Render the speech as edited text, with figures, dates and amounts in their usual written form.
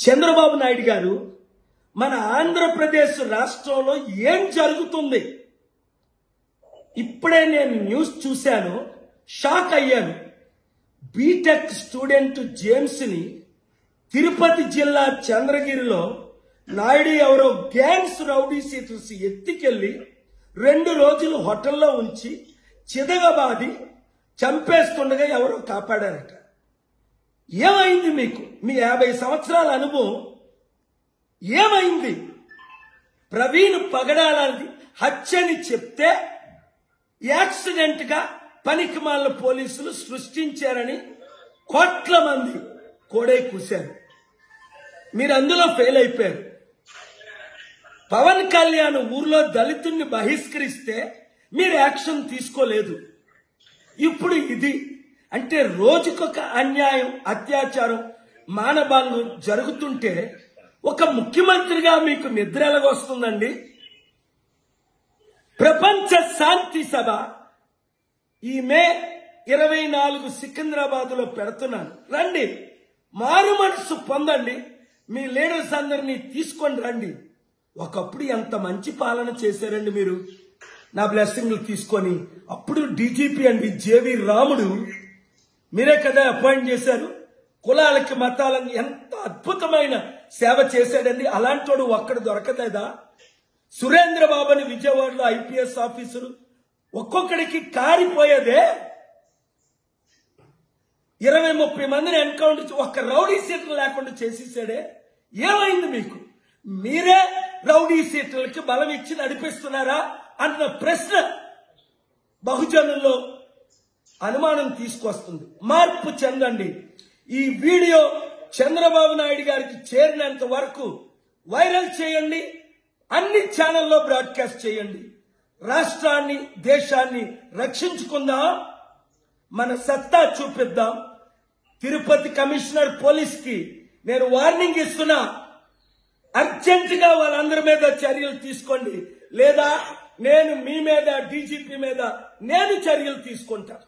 చంద్రబాబు నాయుడు గారు మన ఆంధ్రప్రదేశ్ రాష్ట్రంలో ఏం జరుగుతుంది? ఇప్పుడే నేను న్యూస్ చూశాను, షాక్ అయ్యాను. బీటెక్ స్టూడెంట్ జేమ్స్ ని తిరుపతి జిల్లా చంద్రగిరిలో నాయుడు ఎవరో గ్యాంగ్స్ రౌడీ సీటర్స్ ఎత్తికెళ్లి 2 రోజులు హోటల్లో ఉంచి చిదగబాది చంపేస్తుండగా ఎవరో కాపాడారట. ఏమైంది మీకు? మీ 50 సంవత్సరాల అనుభవం ఏమైంది? ప్రవీణ్ పగడాలని హత్యని చెప్తే యాక్సిడెంట్ గా పనికిమాల పోలీసులు సృష్టించారని కోట్ల మంది కోడై కూశారు. మీరు అందులో ఫెయిల్ అయిపోయారు. పవన్ కళ్యాణ్ ఊర్లో దళితుల్ని బహిష్కరిస్తే మీరు యాక్షన్ తీసుకోలేదు. ఇప్పుడు ఇది అంటే రోజుకొక అన్యాయం, అత్యాచారం, మానభంగం జరుగుతుంటే ఒక ముఖ్యమంత్రిగా మీకు నిద్ర ఎలాగొస్తుందండి? ప్రపంచ శాంతి సభ ఈ మే 24 సికింద్రాబాద్ లో పెడుతున్నాను. రండి, మారు మనసు పొందండి, మీ లీడర్స్ అందరినీ తీసుకొని రండి. ఒకప్పుడు ఎంత మంచి పాలన చేశారండి మీరు, నా బ్లెస్సింగ్లు తీసుకొని. అప్పుడు డీజీపీ అండి జేవి రాముడు మీరే కదా అపాయింట్ చేశారు. కులాలకి మతాలకి ఎంత అద్భుతమైన సేవ చేశాడండి. అలాంటోడు ఒక్కడు దొరకలేదా? సురేంద్ర బాబుని విజయవాడలో ఐపీఎస్ ఆఫీసరు ఒక్కొక్కడికి కారిపోయేదే. 20-30 మందిని ఎన్కౌంటర్ ఒక్క రౌడీ సీట్లు లేకుండా చేసేసాడే. ఏమైంది మీకు? మీరే రౌడీ సీట్లకి బలం ఇచ్చి నడిపిస్తున్నారా అన్న ప్రశ్న బహుజనుల్లో అనుమానం తీసుకొస్తుంది. మార్పు చెందండి. ఈ వీడియో చంద్రబాబు నాయుడు గారికి చేరినంత వరకు వైరల్ చేయండి, అన్ని ఛానల్లో బ్రాడ్కాస్ట్ చేయండి. రాష్ట్రాన్ని, దేశాన్ని రక్షించుకుందాం, మన సత్తా చూపిద్దాం. తిరుపతి కమిషనర్ పోలీస్ కి నేను వార్నింగ్ ఇస్తున్నా, అర్జెంట్ గా వాళ్ళందరి మీద చర్యలు తీసుకోండి, లేదా నేను మీ మీద, డీజీపీ మీద నేను చర్యలు తీసుకుంటాను.